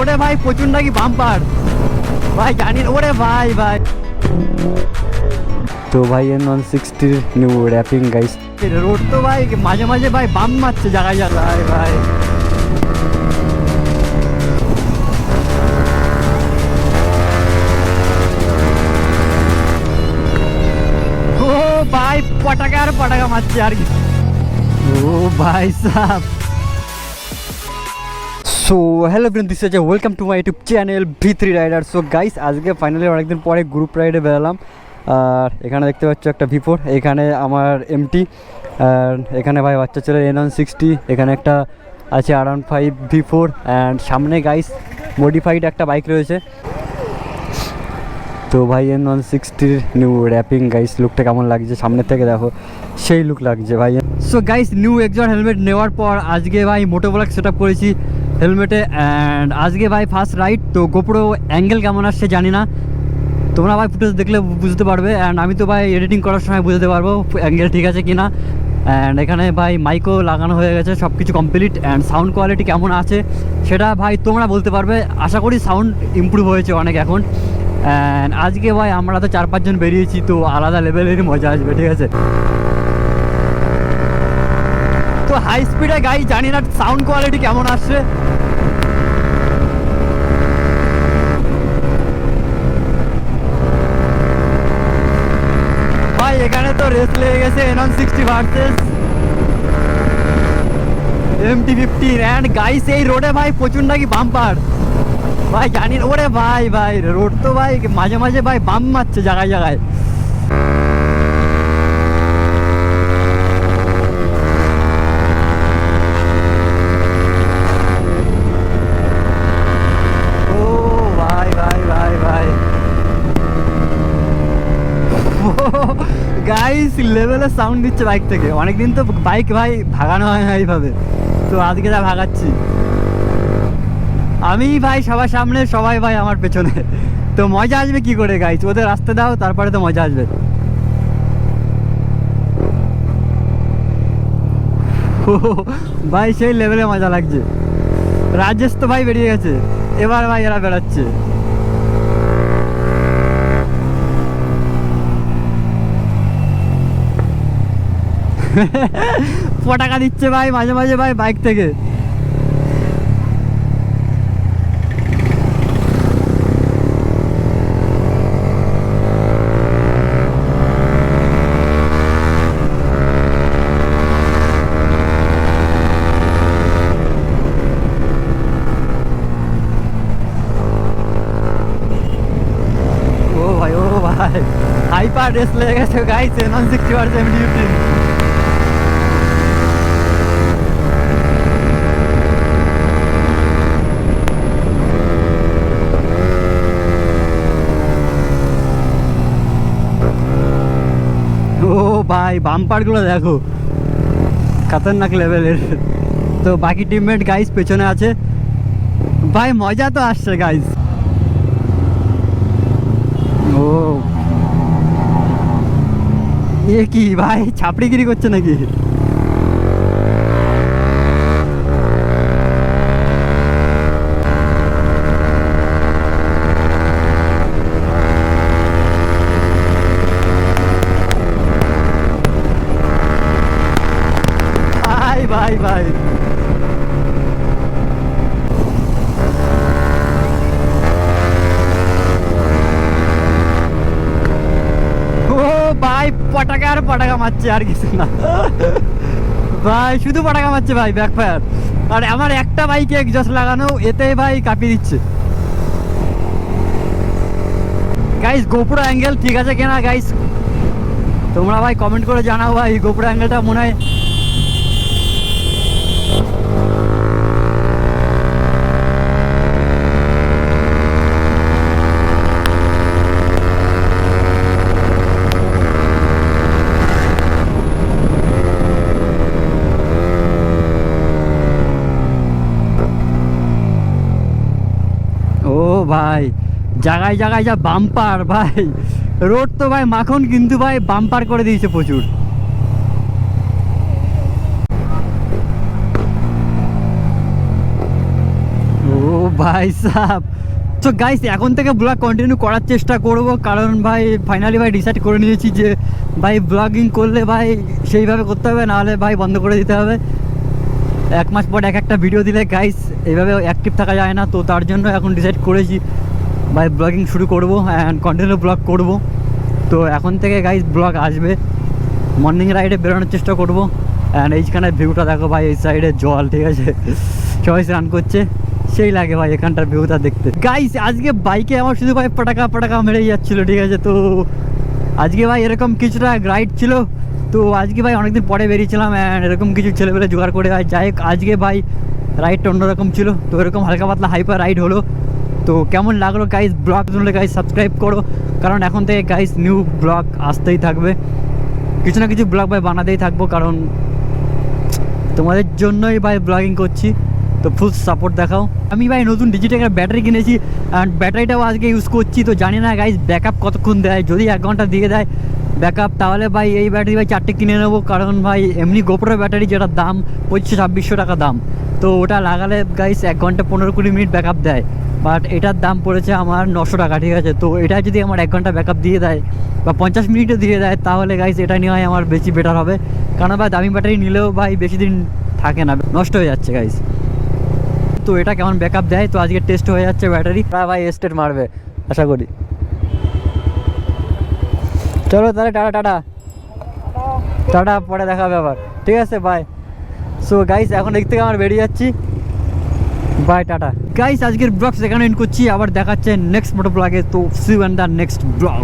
রোডে ভাই প্রচুর নাকি বাম্পার ভাই, জানি না। ওরে ভাই ভাই, তো ভাই N160 new wrapping guys. Road তো ভাই মাঝে মাঝে ভাই বাম মারছে জায়গায় জায়গায় ভাই। ও ভাই পটাকা আর পটাকা মারছে আর কি। ও ভাই সাহ। So hello friend, this is welcome to my YouTube channel V3 rider. So guys, আজকে ফাইনালি অনেকদিন পরে গ্রুপ রাইডে বেরালাম। আর এখানে দেখতে পাচ্ছ একটা V4, এখানে আমার MT, আর এখানে ভাই বাচ্চা ছেলে N160, এখানে একটা আছে R15 V4, অ্যান্ড সামনে গাইস মডিফাইড একটা বাইক রয়েছে। তো ভাই N160 নিউ র্যাপিং গাইস, লুকটা কেমন লাগছে সামনের থেকে দেখো, সেই লুক লাগছে ভাই। So guys, new XOR helmet নেওয়ার পর আজকে ভাই মোটো ব্লগ সেট আপ করেছি হেলমেটে, অ্যান্ড আজকে ভাই ফার্স্ট রাইড। তো গোপ্রো অ্যাঙ্গেল কেমন আসছে জানি না, তোমরা ভাই ফুটেজ দেখলে বুঝতে পারবে, অ্যান্ড আমি তো ভাই এডিটিং করার সময় বুঝতে পারবো অ্যাঙ্গেল ঠিক আছে কিনা। অ্যান্ড এখানে ভাই মাইকও লাগানো হয়ে গেছে, সব কিছু কমপ্লিট। অ্যান্ড সাউন্ড কোয়ালিটি কেমন আছে সেটা ভাই তোমরা বলতে পারবে। আশা করি সাউন্ড ইমপ্রুভ হয়েছে অনেক এখন। অ্যান্ড আজকে ভাই আমরা তো 4-5 জন বেরিয়েছি, তো আলাদা লেভেলেরই মজা আসবে, ঠিক আছে। তো হাই স্পিডে গাই, জানি না সাউন্ড কোয়ালিটি কেমন আসছে। ভাই এখানে তো রেস লেগে গেছে N160 versus MT-15, and guys এই রোডে ভাই প্রচুর নাকি বাম্পার ভাই, জানি না। ওরে ভাই ভাই, রোড তো ভাই মাঝে মাঝে ভাই বাম মারছে জায়গায় জায়গায়। ও ভাই ভাই ভাই ভাই, গাইস লেভেলের সাউন্ড দিচ্ছে বাইক থেকে। অনেকদিন তো বাইক ভাই ভাগানো হয় না এইভাবে, তো আজকে যা ভাগাচ্ছি আমি ভাই সবার সামনে, সবাই ভাই আমার পেছনে, তো মজা আসবে কি করে গাইস। ওদের আসতে দাও, তারপরে তো মজা আসবে। ভাই সেই লেভেলে মজা লাগছে। রাজেশ তো ভাই বেরিয়ে গেছে, এবার ভাই এরা বেড়াচ্ছে। পটাকা দিচ্ছে ভাই মাঝে মাঝে ভাই বাইক থেকে। ও ভাই ও ভাই, হাইপার রেস লেগে গেছে গাইস N160 ভার্সেস MT-15। ও ভাই বাম্পারগুলো দেখো, খতরনাক লেভেলের। তো বাকি টিমমেট গাইস পেছনে আছে, ভাই মজা তো আসছে গাইস। ও এ কি ভাই ছাপড়িগিরি করছে নাকি? ভাই ভাই ভাই, ও ভাই পটাকা আর পটাকা মারছে আর কিছু না। ভাই শুধু পটাকা মারছে ভাই, ব্যাকফায়ার। আর আমার একটা বাইকে এক্সস্ট লাগানো, এতে ভাই কাঁপিয়ে দিচ্ছে। গাইস গোপ্রো অ্যাঙ্গেল ঠিক আছে কিনা গাইস, তোমরা ভাই কমেন্ট করে জানাও ভাই। গোপ্রো অ্যাঙ্গেলটা মনে হয় ভাই জায়গায় জায়গায় যা বাম্পার ভাই। রোড তো ভাই মাখন, কিন্তু ভাই বাম্পার করে দিয়েছে প্রচুর। ও ভাই সাব। তো গাইস এখন থেকে ব্লগ কন্টিনিউ করার চেষ্টা করব, কারণ ভাই ফাইনালি ভাই ডিসাইড করে নিয়েছি যে ভাই ব্লগিং করলে ভাই সেইভাবে করতে হবে, নাহলে ভাই বন্ধ করে দিতে হবে। 1 মাস পর একটা ভিডিও দিলে গাইস এইভাবে অ্যাক্টিভ থাকা যায় না, তো তার জন্য এখন ডিসাইড করেছি ভাই ব্লগিং শুরু করব অ্যান্ড কন্টিনিউ ব্লগ করব। তো এখন থেকে গাইস ব্লগ আসবে, মর্নিং রাইডে বেরোনোর চেষ্টা করব। অ্যান্ড এইখানের ভিউটা দেখো ভাই, এই সাইডে জল, ঠিক আছে, সবাই স্নান করছে, সেই লাগে ভাই এখানটার ভিউটা দেখতে। গাইস আজকে বাইকে আমার শুধু ভাই পটাকা মেরেই যাচ্ছিলো, ঠিক আছে। তো আজকে ভাই এরকম কিছুটা রাইড ছিল, তো আজকে ভাই অনেকদিন পরে বেরিয়েছিলাম অ্যান্ড এরকম কিছু ছেলেপেলে জোগাড় করে ভাই যাই হোক, আজকে ভাই রাইডটা অন্যরকম ছিল। তো এরকম হালকা পাতলা হাইপার রাইড হলো। তো কেমন লাগলো গাইস ব্লগ শুনলে গাইস সাবস্ক্রাইব করো, কারণ এখন থেকে গাইস নিউ ব্লগ আসতেই থাকবে, কিছু না কিছু ব্লগ ভাই বানাতেই থাকবো, কারণ তোমাদের জন্যই ভাই ব্লগিং করছি। তো ফুল সাপোর্ট দেখাও। আমি ভাই নতুন ডিজিটেকের ব্যাটারি কিনেছি অ্যান্ড ব্যাটারিটাও আজকে ইউজ করছি। তো জানি না গাইস ব্যাকআপ কতক্ষণ দেয়, যদি 1 ঘন্টা দিয়ে দেয় ব্যাকআপ, তাহলে ভাই এই ব্যাটারি ভাই 4টে কিনে নেবো, কারণ ভাই এমনি গোপ্রো ব্যাটারি যেটার দাম 2500-2600 টাকা দাম, তো ওটা লাগালে গাইস 1 ঘন্টা 15-20 মিনিট ব্যাকআপ দেয়, বাট এটার দাম পড়েছে আমার 900 টাকা, ঠিক আছে। তো এটা যদি আমার 1 ঘন্টা ব্যাকআপ দিয়ে দেয় বা 50 মিনিটও দিয়ে দেয়, তাহলে গাইস এটা নিয়ে আমার বেশি বেটার হবে, কারণ ভাই দামি ব্যাটারি নিলেও ভাই বেশি দিন থাকে না, নষ্ট হয়ে যাচ্ছে গাইস। তো এটা কেমন ব্যাকআপ দেয়, তো আজকে টেস্ট হয়ে যাচ্ছে ব্যাটারি, ভাই স্টেট মারবে আশা করি। চলো তাহলে টাটা, পরে দেখা হবে আবার, ঠিক আছে, বাই। সো গাইস এখন এদিক থেকে আমার বেরিয়ে যাচ্ছি, বাই, টাটা। গাইস আজকের ব্লগ সেখানে এন্ড করছি, আবার দেখাচ্ছে নেক্সট মোটো ব্লগে। তো see you in the next blog.